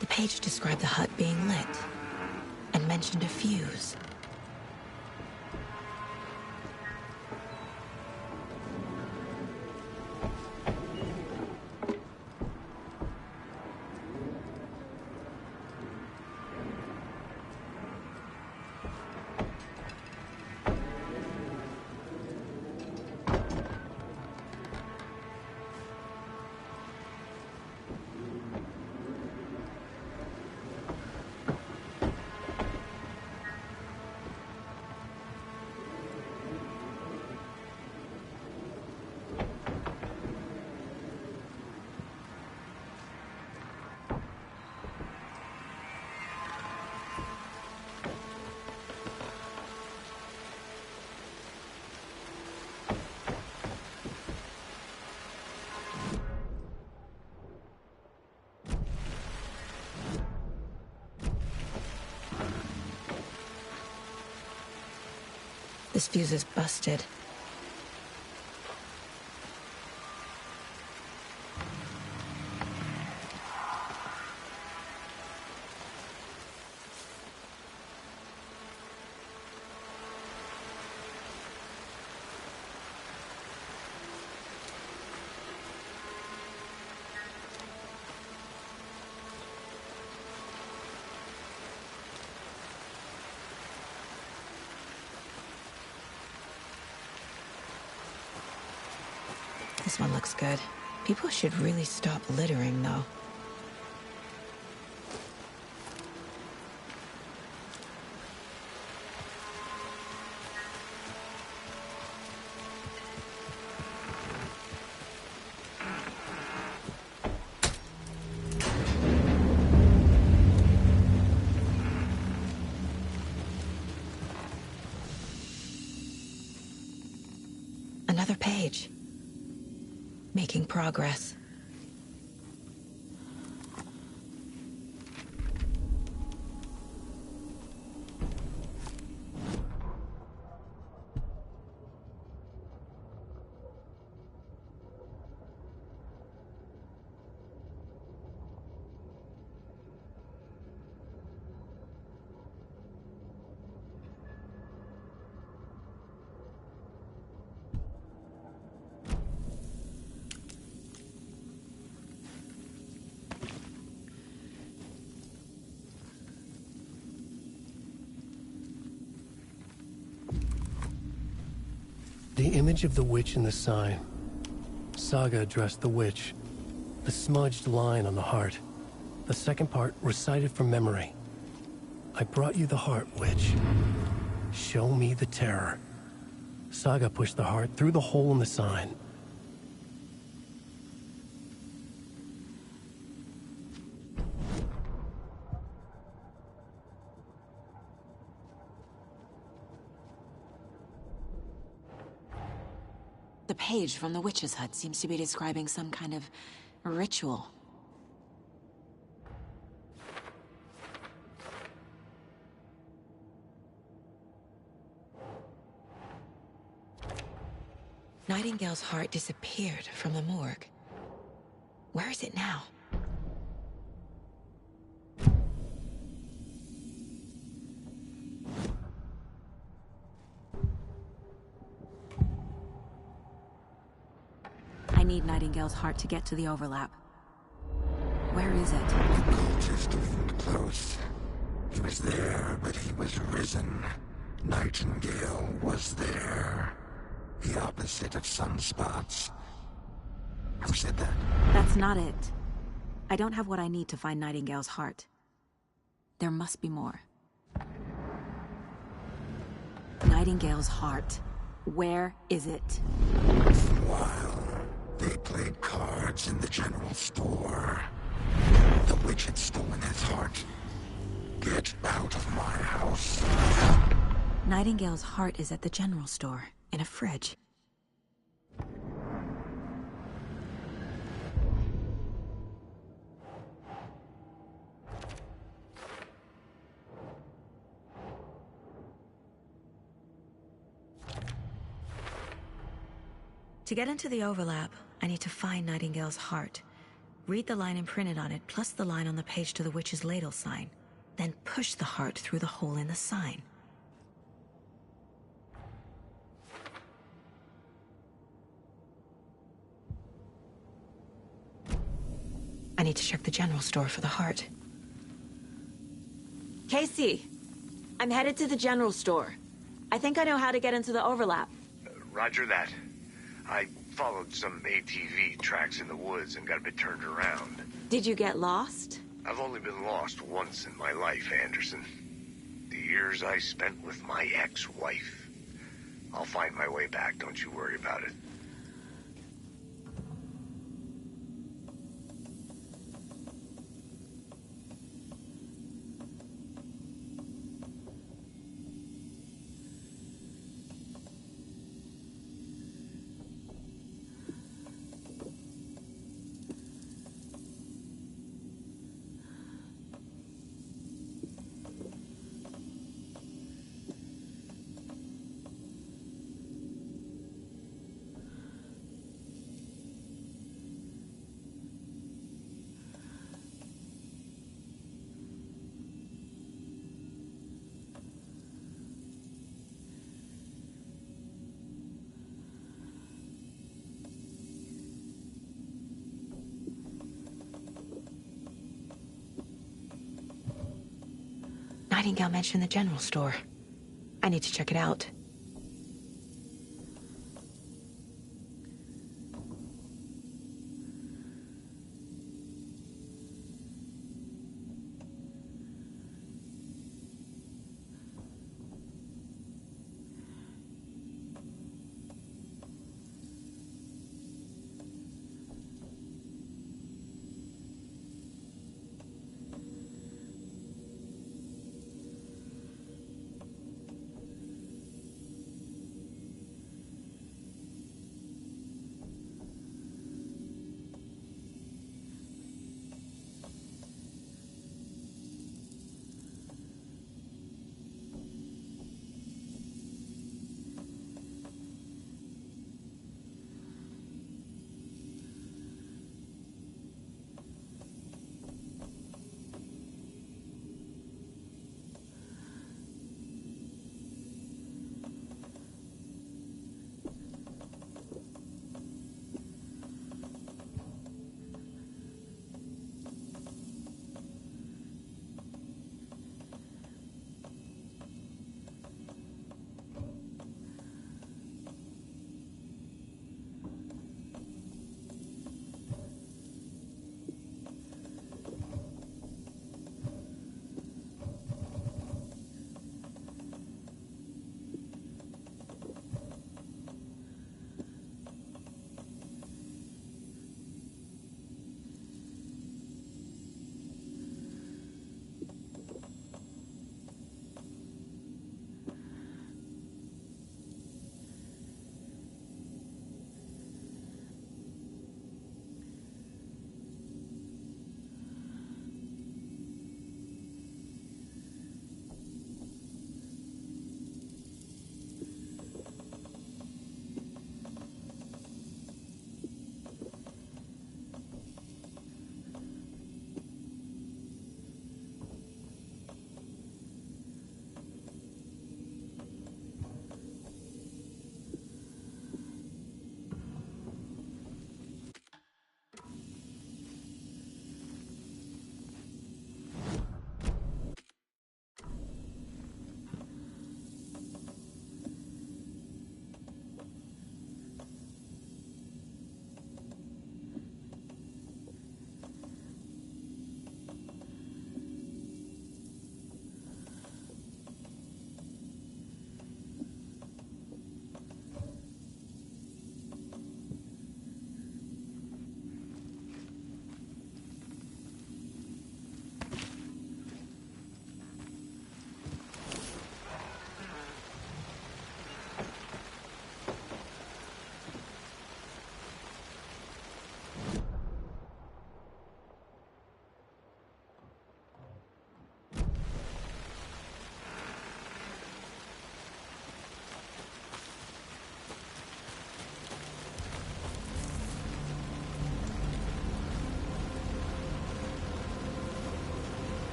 The page described the hut being lit and mentioned a fuse. This fuse is busted. This one looks good. People should really stop littering, though. Another page. Making progress. The image of the witch in the sign. Saga addressed the witch. The smudged line on the heart. The second part recited from memory. I brought you the heart, witch. Show me the terror. Saga pushed the heart through the hole in the sign. The page from the witch's hut seems to be describing some kind of ritual. Nightingale's heart disappeared from the morgue. Where is it now? I need Nightingale's heart to get to the overlap. Where is it? The cultist leaned close. He was there, but he was risen. Nightingale was there. The opposite of sunspots. Who said that? That's not it. I don't have what I need to find Nightingale's heart. There must be more. Nightingale's heart. Where is it? For a while, they played cards in the general store. The witch had stolen his heart. Get out of my house. Nightingale's heart is at the general store, in a fridge. To get into the overlap, I need to find Nightingale's heart. Read the line imprinted on it, plus the line on the page to the witch's ladle sign. Then push the heart through the hole in the sign. I need to check the general store for the heart. Casey! I'm headed to the general store. I think I know how to get into the overlap. Roger that. I followed some ATV tracks in the woods and got a bit turned around. Did you get lost? I've only been lost once in my life, Anderson. The years I spent with my ex-wife. I'll find my way back, don't you worry about it. Nightingale mentioned the general store. I need to check it out.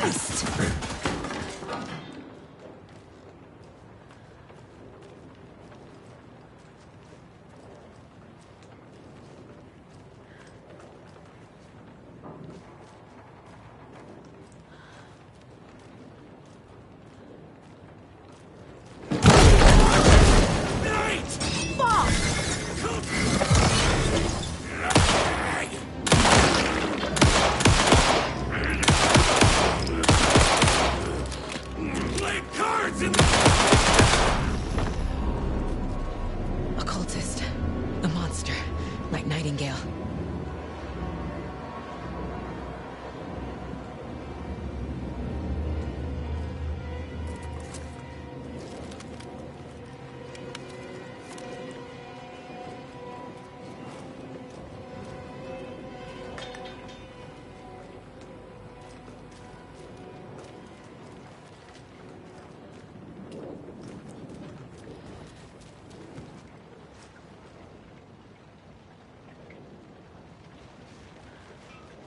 Christ! Occultist. A monster. Like Nightingale.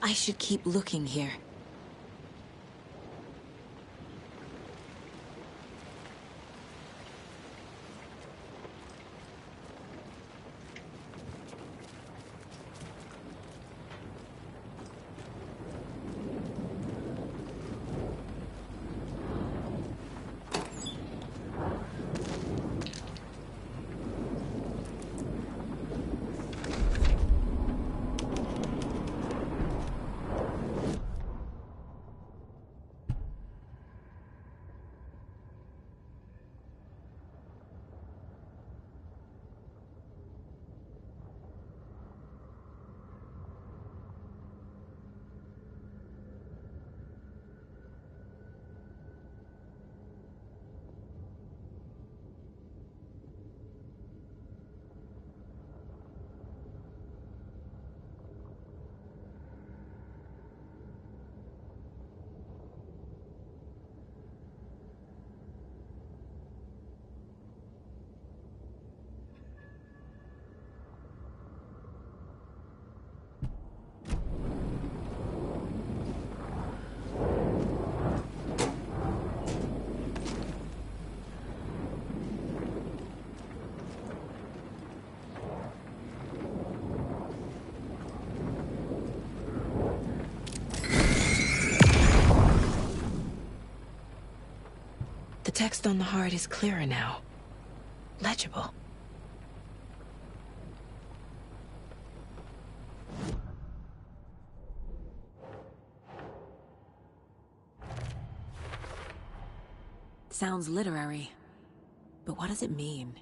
I should keep looking here. The text on the heart is clearer now. Legible. Sounds literary, but what does it mean?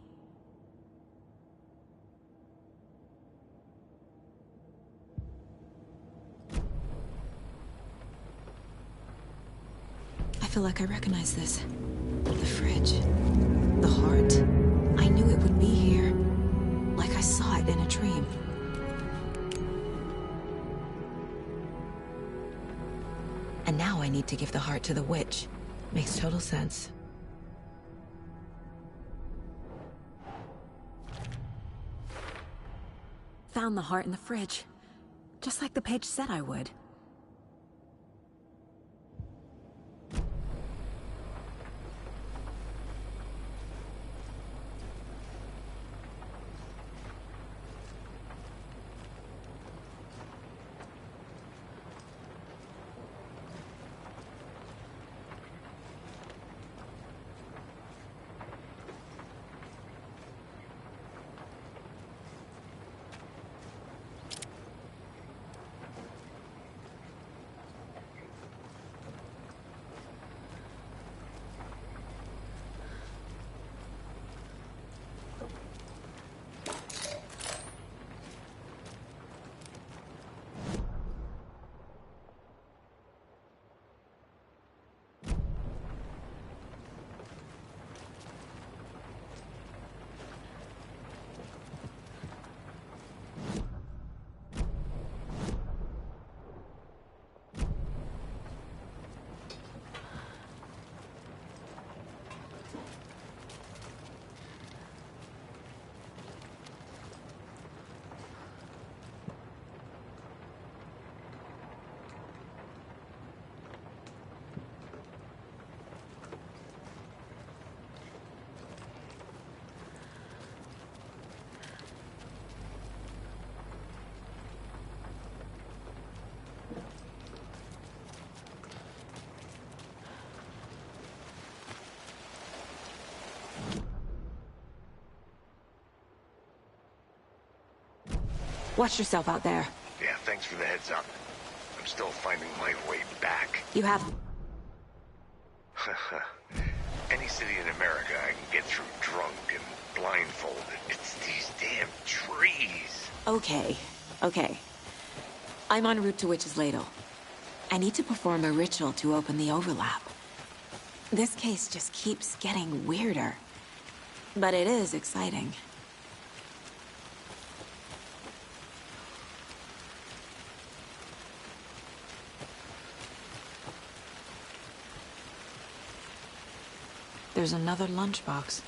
I feel like I recognize this. The fridge. The heart. I knew it would be here. Like I saw it in a dream. And now I need to give the heart to the witch. Makes total sense. Found the heart in the fridge. Just like the page said I would. Watch yourself out there. Yeah, thanks for the heads up. I'm still finding my way back. You have... Any city in America I can get through drunk and blindfolded. It's these damn trees. Okay, okay. I'm en route to Witch's Ladle. I need to perform a ritual to open the overlap. This case just keeps getting weirder. But it is exciting. There's another lunchbox.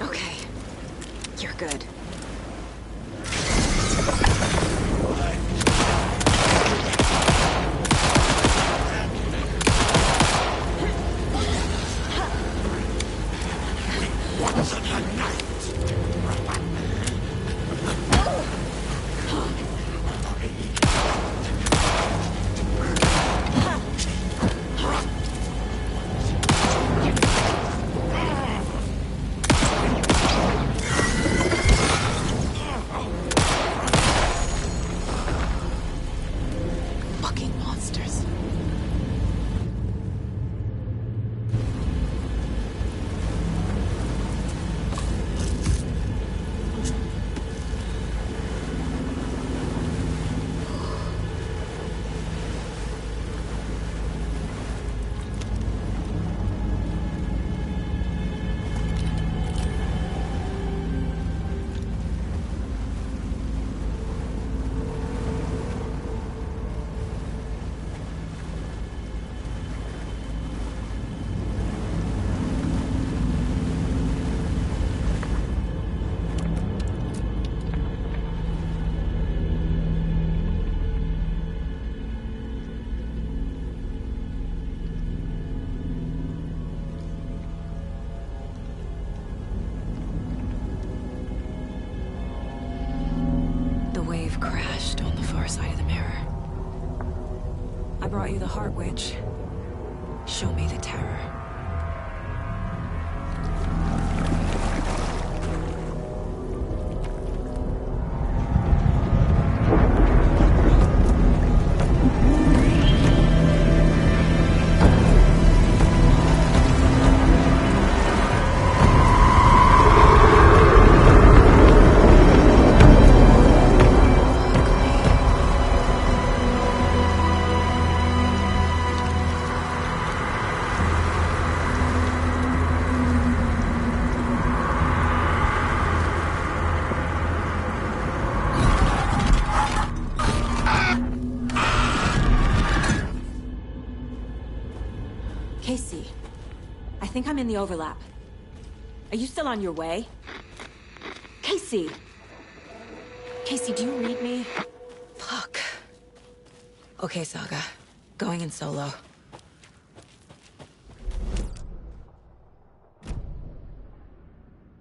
Okay. You're good. Fucking monsters. The wave crashed on the far side of the mirror. I brought you the Heart Witch. Show me the terror. Casey, I think I'm in the overlap. Are you still on your way? Casey! Casey, do you read me? Fuck. Okay, Saga. Going in solo.